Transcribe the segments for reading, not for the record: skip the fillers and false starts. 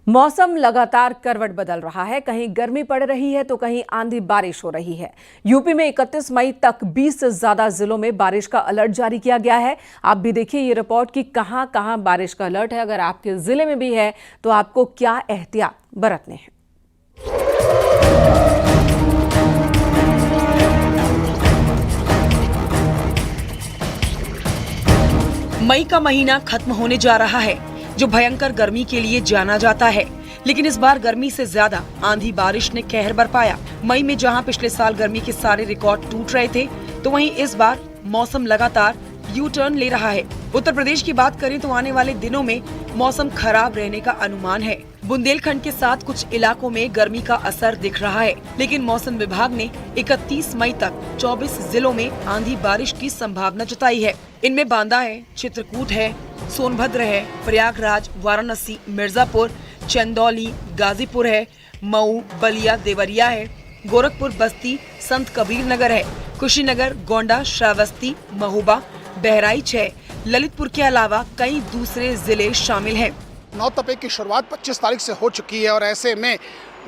मौसम लगातार करवट बदल रहा है। कहीं गर्मी पड़ रही है तो कहीं आंधी बारिश हो रही है। यूपी में 31 मई तक 20 से ज्यादा जिलों में बारिश का अलर्ट जारी किया गया है। आप भी देखिए ये रिपोर्ट कि कहां कहां बारिश का अलर्ट है। अगर आपके जिले में भी है तो आपको क्या एहतियात बरतने हैं। मई का महीना खत्म होने जा रहा है, जो भयंकर गर्मी के लिए जाना जाता है। लेकिन इस बार गर्मी से ज्यादा आंधी बारिश ने कहर बरपाया। मई में जहां पिछले साल गर्मी के सारे रिकॉर्ड टूट रहे थे, तो वहीं इस बार मौसम लगातार यू टर्न ले रहा है। उत्तर प्रदेश की बात करें तो आने वाले दिनों में मौसम खराब रहने का अनुमान है। बुंदेलखंड के साथ कुछ इलाकों में गर्मी का असर दिख रहा है, लेकिन मौसम विभाग ने 31 मई तक 24 जिलों में आंधी बारिश की संभावना जताई है। इनमें बांदा है, चित्रकूट है, सोनभद्र है, प्रयागराज, वाराणसी, मिर्जापुर, चंदौली, गाजीपुर है, मऊ, बलिया, देवरिया है, गोरखपुर, बस्ती, संत कबीर नगर है, कुशीनगर, गोंडा, श्रावस्ती, महोबा, बहराइच है। ललितपुर के अलावा कई दूसरे जिले शामिल हैं। नौतपे की शुरुआत 25 तारीख से हो चुकी है और ऐसे में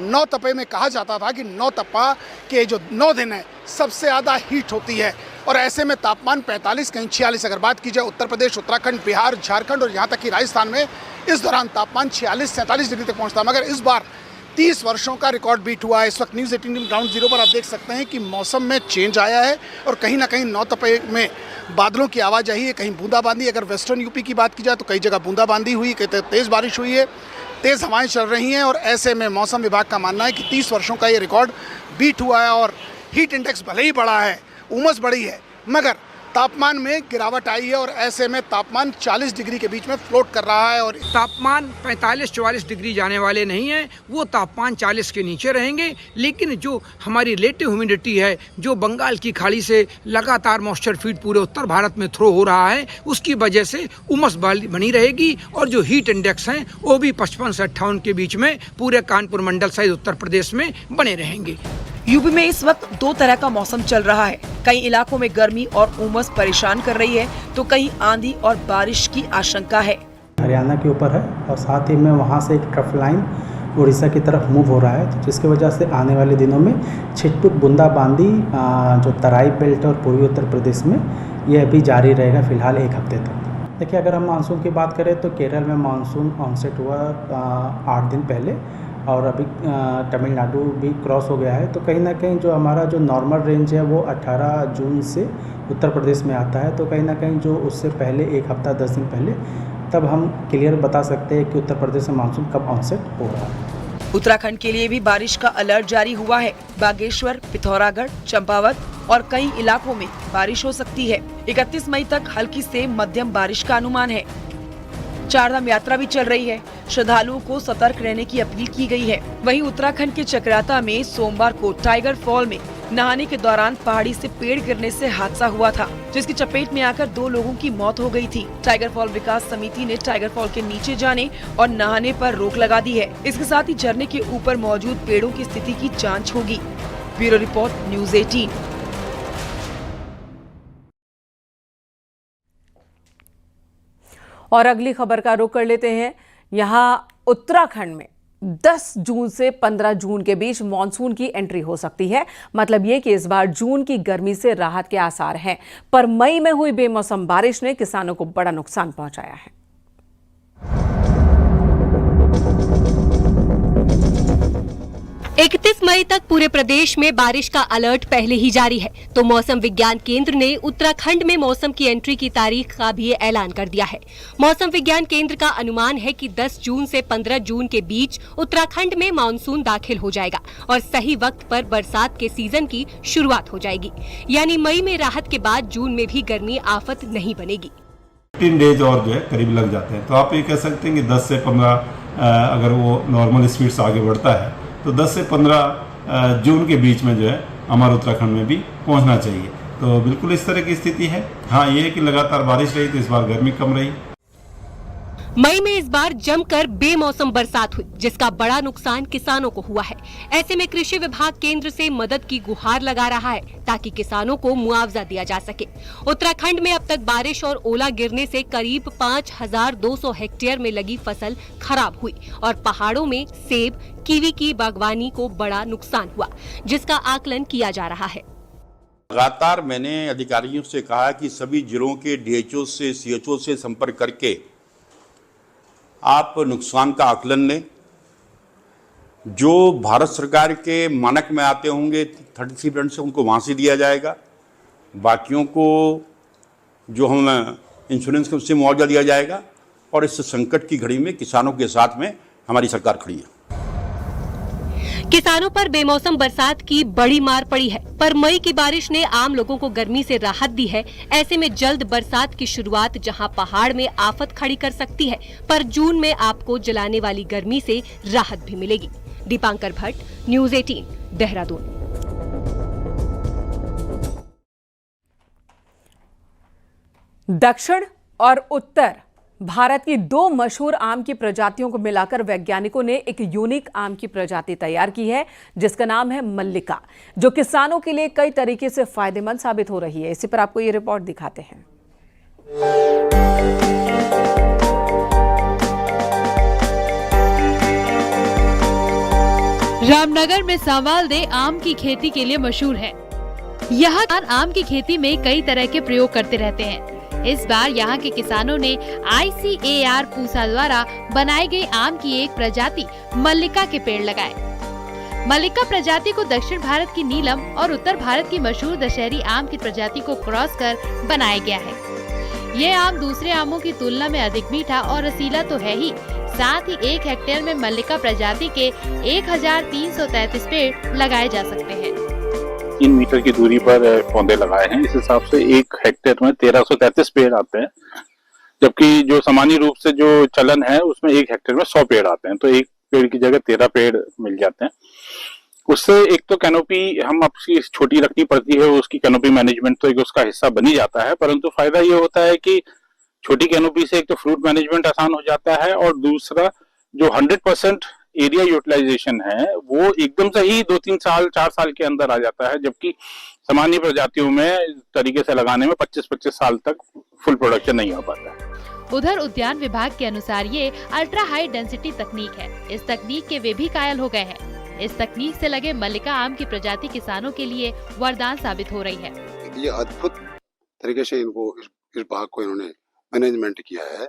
नौतपे में कहा जाता था कि नौतपा के जो 9 दिन है सबसे ज़्यादा हीट होती है और ऐसे में तापमान 45 कहीं 46। अगर बात की जाए उत्तर प्रदेश, उत्तराखंड, बिहार, झारखंड और यहाँ तक कि राजस्थान में इस दौरान तापमान 46-47 डिग्री तक पहुँचता। मगर इस बार 30 वर्षों का रिकॉर्ड बीट हुआ है। इस वक्त न्यूज़ 18 ग्राउंड जीरो पर आप देख सकते हैं कि मौसम में चेंज आया है और कहीं ना कहीं नौतपे में बादलों की आवाजाही है, कहीं बूंदाबांदी। अगर वेस्टर्न यूपी की बात की जाए तो कई जगह बूंदाबांदी हुई, कहीं तेज़ बारिश हुई है, तेज़ हवाएं चल रही हैं और ऐसे में मौसम विभाग का मानना है कि 30 वर्षों का ये रिकॉर्ड बीट हुआ है। और हीट इंडेक्स भले ही बढ़ा है, उमस बढ़ी है, मगर तापमान में गिरावट आई है और ऐसे में तापमान 40 डिग्री के बीच में फ्लोट कर रहा है। और तापमान 45-44 डिग्री जाने वाले नहीं है, वो तापमान 40 के नीचे रहेंगे। लेकिन जो हमारी रिलेटिव ह्यूमिडिटी है, जो बंगाल की खाड़ी से लगातार मॉइस्चर फीड पूरे उत्तर भारत में थ्रो हो रहा है, उसकी वजह से उमस बनी रहेगी और जो हीट इंडेक्स हैं वो भी 55 से 58 के बीच में पूरे कानपुर मंडल सहित उत्तर प्रदेश में बने रहेंगे। यूपी में इस वक्त 2 तरह का मौसम चल रहा है। कई इलाकों में गर्मी और उमस परेशान कर रही है, तो कहीं आंधी और बारिश की आशंका है। हरियाणा के ऊपर है और साथ ही में वहाँ से एक ट्रफ लाइन उड़ीसा की तरफ मूव हो रहा है, जिसकी वजह से आने वाले दिनों में छिटपुट बूंदाबांदी जो तराई बेल्ट और पूर्वी उत्तर प्रदेश में यह भी जारी रहेगा फिलहाल 1 हफ्ते तक। देखिए, अगर हम मानसून की बात करें तो केरल में मानसून ऑनसेट हुआ 8 दिन पहले और अभी तमिलनाडु भी क्रॉस हो गया है। तो कहीं ना कहीं जो हमारा जो नॉर्मल रेंज है वो 18 जून से उत्तर प्रदेश में आता है। तो कहीं ना कहीं जो उससे पहले 1 हफ्ता 10 दिन पहले तब हम क्लियर बता सकते हैं कि उत्तर प्रदेश में मानसून कब ऑनसेट हो रहा है। उत्तराखंड के लिए भी बारिश का अलर्ट जारी हुआ है। बागेश्वर, पिथौरागढ़, चंपावत और कई इलाकों में बारिश हो सकती है। 31 मई तक हल्की से मध्यम बारिश का अनुमान है। चारधाम यात्रा भी चल रही है, श्रद्धालुओं को सतर्क रहने की अपील की गई है। वहीं उत्तराखंड के चक्राता में सोमवार को टाइगर फॉल में नहाने के दौरान पहाड़ी से पेड़ गिरने से हादसा हुआ था, जिसकी चपेट में आकर 2 लोगों की मौत हो गई थी। टाइगर फॉल विकास समिति ने टाइगर फॉल के नीचे जाने और नहाने पर रोक लगा दी है। इसके साथ ही झरने के ऊपर मौजूद पेड़ों की स्थिति की जाँच होगी। Bureau report, news 18। और अगली खबर का रुख कर लेते हैं। यहाँ उत्तराखंड में 10 जून से 15 जून के बीच मॉनसून की एंट्री हो सकती है। मतलब ये कि इस बार जून की गर्मी से राहत के आसार हैं, पर मई में हुई बेमौसम बारिश ने किसानों को बड़ा नुकसान पहुंचाया है। 31 मई तक पूरे प्रदेश में बारिश का अलर्ट पहले ही जारी है, तो मौसम विज्ञान केंद्र ने उत्तराखंड में मौसम की एंट्री की तारीख का भी ऐलान कर दिया है। मौसम विज्ञान केंद्र का अनुमान है कि 10 जून से 15 जून के बीच उत्तराखंड में मानसून दाखिल हो जाएगा और सही वक्त पर बरसात के सीजन की शुरुआत हो जाएगी। यानी मई में राहत के बाद जून में भी गर्मी आफत नहीं बनेगी। 15 डेज और जो है करीब लग जाते हैं, तो आप ये कह सकते हैं कि 10 से 15 अगर वो नॉर्मल स्पीड से आगे बढ़ता है तो 10 से 15 जून के बीच में जो है हमारे उत्तराखंड में भी पहुंचना चाहिए। तो बिल्कुल इस तरह की स्थिति है। हाँ, ये है कि लगातार बारिश रही तो इस बार गर्मी कम रही। मई में इस बार जमकर बेमौसम बरसात हुई, जिसका बड़ा नुकसान किसानों को हुआ है। ऐसे में कृषि विभाग केंद्र से मदद की गुहार लगा रहा है ताकि किसानों को मुआवजा दिया जा सके। उत्तराखंड में अब तक बारिश और ओला गिरने से करीब 5200 हेक्टेयर में लगी फसल खराब हुई और पहाड़ों में सेब, कीवी की बागवानी को बड़ा नुकसान हुआ, जिसका आकलन किया जा रहा है। लगातार मैंने अधिकारियों से कहा कि सभी जिलों के डीएचओ से सीएचओ से संपर्क करके आप नुकसान का आकलन लें। जो भारत सरकार के मानक में आते होंगे 33% से उनको वहाँ से दिया जाएगा, बाकियों को जो हम इंश्योरेंस के उससे मुआवजा दिया जाएगा और इस संकट की घड़ी में किसानों के साथ में हमारी सरकार खड़ी है। किसानों पर बेमौसम बरसात की बड़ी मार पड़ी है, पर मई की बारिश ने आम लोगों को गर्मी से राहत दी है। ऐसे में जल्द बरसात की शुरुआत जहां पहाड़ में आफत खड़ी कर सकती है, पर जून में आपको जलाने वाली गर्मी से राहत भी मिलेगी। दीपांकर भट्ट, न्यूज़ 18, देहरादून। दक्षिण और उत्तर भारत की 2 मशहूर आम की प्रजातियों को मिलाकर वैज्ञानिकों ने एक यूनिक आम की प्रजाति तैयार की है, जिसका नाम है मल्लिका, जो किसानों के लिए कई तरीके से फायदेमंद साबित हो रही है। इसी पर आपको ये रिपोर्ट दिखाते हैं। रामनगर में सांवालदे आम की खेती के लिए मशहूर है। यहाँ आम की खेती में कई तरह के प्रयोग करते रहते हैं। इस बार यहाँ के किसानों ने ICAR पूसा द्वारा बनाई गई आम की एक प्रजाति मल्लिका के पेड़ लगाए। मल्लिका प्रजाति को दक्षिण भारत की नीलम और उत्तर भारत की मशहूर दशहरी आम की प्रजाति को क्रॉस कर बनाया गया है। ये आम दूसरे आमों की तुलना में अधिक मीठा और रसीला तो है ही, साथ ही 1 हेक्टेयर में मल्लिका प्रजाति के 1333 पेड़ लगाए जा सकते हैं। 3 मीटर की दूरी पर पौधे लगाए हैं। इस हिसाब से 1 हेक्टेयर में 1333 पेड़ आते हैं, जबकि जो सामान्य रूप से जो चलन है उसमें 1 हेक्टेयर में 100 पेड़ आते हैं, तो 1 पेड़ की जगह 13 पेड़ मिल जाते हैं। उससे एक तो कैनोपी हम अपनी छोटी रखनी पड़ती है, उसकी कैनोपी मैनेजमेंट तो एक उसका हिस्सा बनी जाता है, परंतु फायदा ये होता है कि छोटी कैनोपी से एक तो फ्रूट मैनेजमेंट आसान हो जाता है और दूसरा जो 100% एरिया यूटिलाइजेशन है वो एकदम से ही 2-3 साल 4 साल के अंदर आ जाता है, जबकि सामान्य प्रजातियों में तरीके से लगाने में 25-25 साल तक फुल प्रोडक्शन नहीं हो पाता है। उधर उद्यान विभाग के अनुसार ये अल्ट्रा हाई डेंसिटी तकनीक है। इस तकनीक के वे भी कायल हो गए हैं। इस तकनीक से लगे मल्लिका आम की प्रजाति किसानों के लिए वरदान साबित हो रही है। ये अद्भुत तरीके से इनको इस बाग को इन्होंने मैनेजमेंट किया है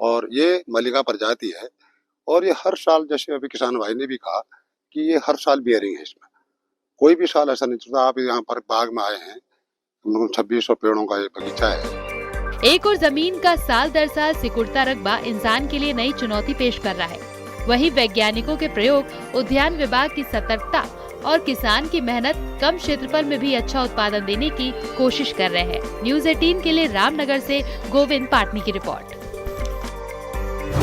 और ये मल्लिका प्रजाति है और ये हर साल, जैसे अभी किसान भाई ने भी कहा कि ये हर साल बियरिंग है। इसमें कोई भी साल ऐसा नहीं चलता। आप यहाँ पर बाग में आए हैं, 2600 पेड़ों का ये बगीचा है। एक और जमीन का साल दर साल सिकुड़ता रकबा इंसान के लिए नई चुनौती पेश कर रहा है। वहीं वैज्ञानिकों के प्रयोग, उद्यान विभाग की सतर्कता और किसान की मेहनत कम क्षेत्रफल में भी अच्छा उत्पादन देने की कोशिश कर रहे हैं। न्यूज़ 18 के लिए रामनगर से गोविंद पाटनी की रिपोर्ट।